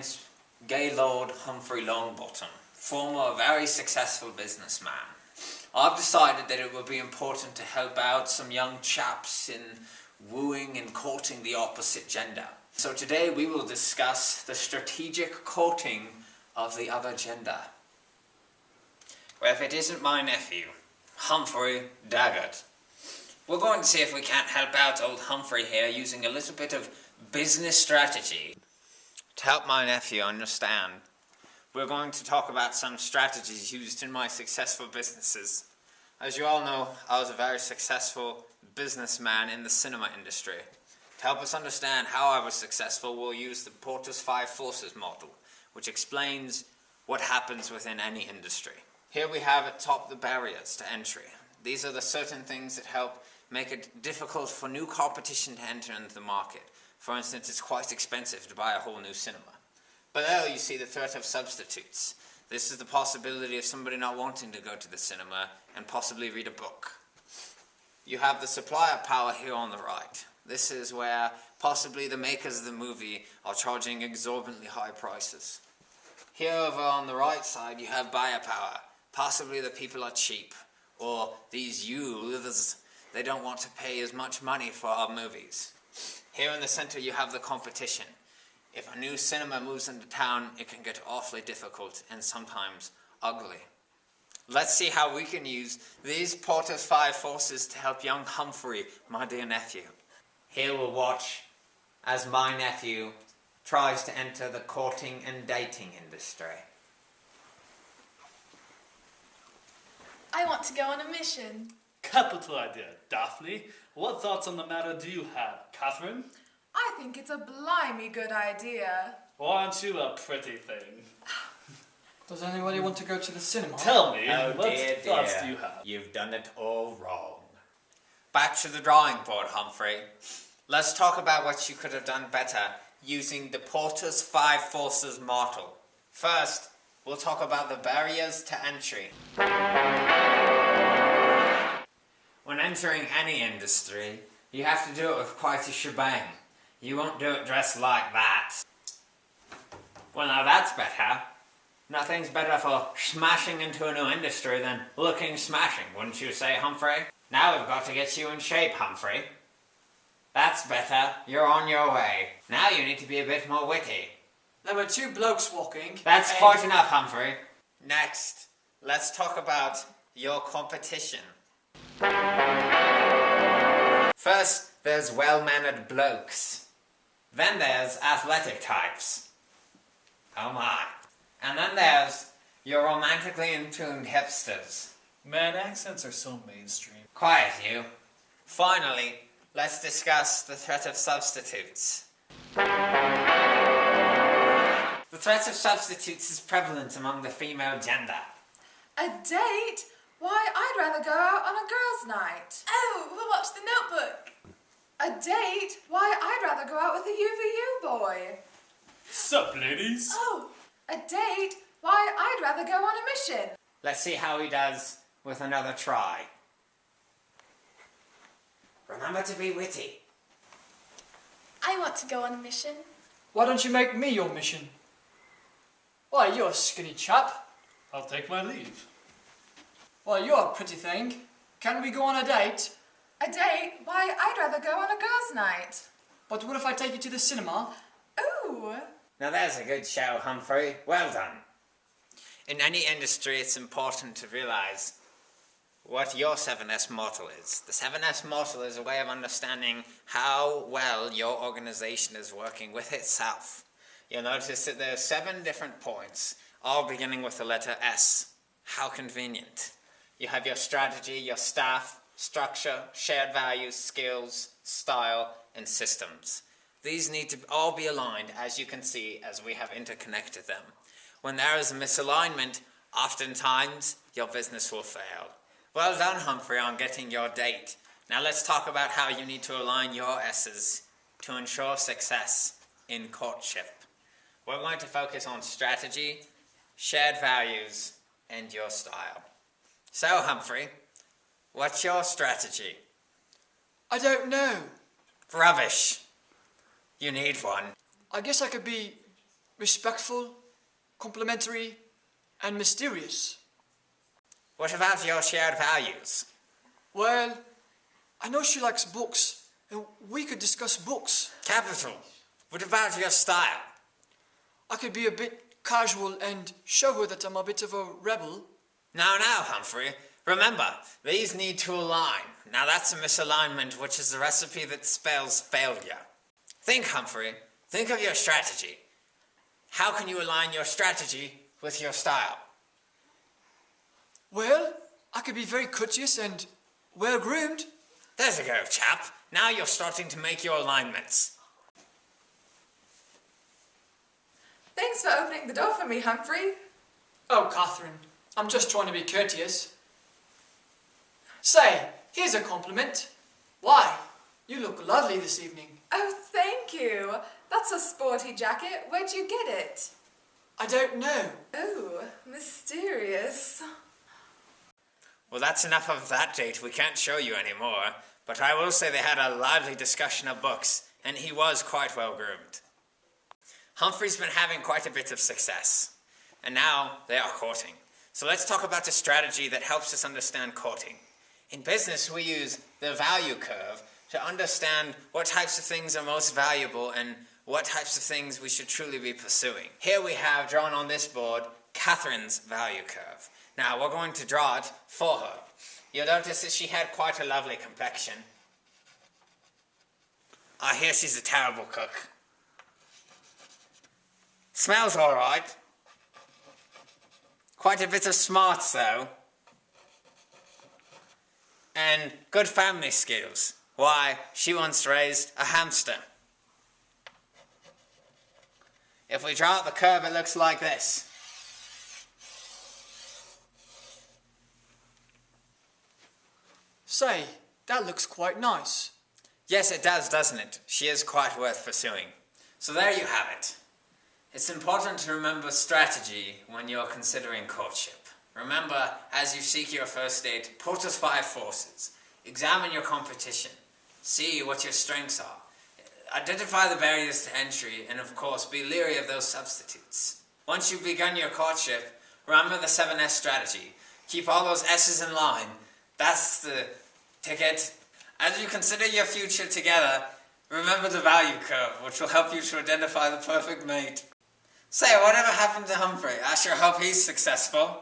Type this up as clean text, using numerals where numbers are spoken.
name's Gaylord Humphrey PlumBottom, former very successful businessman. I've decided that it would be important to help out some young chaps in wooing and courting the opposite gender. So today we will discuss the strategic courting of the other gender. Well, if it isn't my nephew, Humphrey Daggett, we're going to see if we can't help out old Humphrey here using a little bit of business strategy to help my nephew understand. We're going to talk about some strategies used in my successful businesses. As you all know, I was a very successful businessman in the cinema industry. To help us understand how I was successful, we'll use the Porter's 5 Forces model, which explains what happens within any industry. Here we have at top the barriers to entry. These are the certain things that help make it difficult for new competition to enter into the market. For instance, it's quite expensive to buy a whole new cinema. Below you see the threat of substitutes. This is the possibility of somebody not wanting to go to the cinema and possibly read a book. You have the supplier power here on the right. This is where possibly the makers of the movie are charging exorbitantly high prices. Here over on the right side you have buyer power. Possibly the people are cheap, or these youths, they don't want to pay as much money for our movies. Here in the center you have the competition. If a new cinema moves into town, it can get awfully difficult and sometimes ugly. Let's see how we can use these Porter's 5 Forces to help young Humphrey, my dear nephew. Here we'll watch as my nephew tries to enter the courting and dating industry. I want to go on a mission. Capital idea, Daphne. What thoughts on the matter do you have, Catherine? I think it's a blimey good idea. Or aren't you a pretty thing? Does anybody want to go to the cinema? Tell me, Oh, what dear, thoughts dear. do you have? You've done it all wrong. Back to the drawing board, Humphrey. Let's talk about what you could have done better using the Porter's 5 Forces model. First, we'll talk about the barriers to entry. When entering any industry, you have to do it with quite a shebang. You won't do it dressed like that. Well, now that's better. Nothing's better for smashing into a new industry than looking smashing, wouldn't you say, Humphrey? Now we've got to get you in shape, Humphrey. That's better. You're on your way. Now you need to be a bit more witty. There were 2 blokes walking. That's and quite enough, Humphrey. Next, let's talk about your competition. First, there's well-mannered blokes. Then there's athletic types. Oh my. And then there's your romantically in-tuned hipsters. Man, accents are so mainstream. Quiet, you. Finally, let's discuss the threat of substitutes. The threat of substitutes is prevalent among the female gender. A date? Why, I'd rather go out on a girls' night. Oh, we'll watch The Notebook. A date? Why, I'd rather go out with a UVU boy. Sup, ladies? Oh, a date? Why, I'd rather go on a mission. Let's see how he does with another try. Remember to be witty. I want to go on a mission. Why don't you make me your mission? Why, you're a skinny chap. I'll take my leave. Why, you're a pretty thing. Can we go on a date? A date? Why, I'd rather go on a girls' night. But what if I take you to the cinema? Ooh. Now there's a good show, Humphrey. Well done. In any industry, it's important to realize what your 7S model is. The 7S model is a way of understanding how well your organization is working with itself. You'll notice that there are 7 different points, all beginning with the letter S. How convenient. You have your strategy, your staff, structure, shared values, skills, style, and systems. These need to all be aligned, as you can see, as we have interconnected them. When there is a misalignment, oftentimes your business will fail. Well done, Humphrey, on getting your date. Now let's talk about how you need to align your S's to ensure success in courtship. We're going to focus on strategy, shared values, and your style. So, Humphrey, what's your strategy? I don't know. Rubbish. You need one. I guess I could be respectful, complimentary, and mysterious. What about your shared values? Well, I know she likes books, and we could discuss books. Capital. What about your style? I could be a bit casual and show her that I'm a bit of a rebel. Now, Humphrey. Remember, these need to align. Now that's a misalignment, which is the recipe that spells failure. Think, Humphrey. Think of your strategy. How can you align your strategy with your style? Well, I could be very courteous and well-groomed. There's a go, chap. Now you're starting to make your alignments. Thanks for opening the door for me, Humphrey. Oh, Catherine, I'm just trying to be courteous. Say, here's a compliment. Why, you look lovely this evening. Oh, thank you. That's a sporty jacket. Where'd you get it? I don't know. Oh, mysterious. Well, that's enough of that date. We can't show you anymore. But I will say they had a lively discussion of books, and he was quite well groomed. Humphrey's been having quite a bit of success, and now they are courting. So let's talk about a strategy that helps us understand courting. In business, we use the value curve to understand what types of things are most valuable and what types of things we should truly be pursuing. Here we have drawn on this board Catherine's value curve. Now we're going to draw it for her. You'll notice that she had quite a lovely complexion. I hear she's a terrible cook. Smells alright. Quite a bit of smarts though. And good family skills. Why, she once raised a hamster. If we draw out the curve, it looks like this. Say, that looks quite nice. Yes, it does, doesn't it? She is quite worth pursuing. So there you have it. It's important to remember strategy when you're considering courtship. Remember, as you seek your first date, put those 5 forces. Examine your competition. See what your strengths are. Identify the barriers to entry, and of course, be leery of those substitutes. Once you've begun your courtship, remember the 7S strategy. Keep all those S's in line. That's the ticket. As you consider your future together, remember the value curve, which will help you to identify the perfect mate. Say, whatever happened to Humphrey? I sure hope he's successful.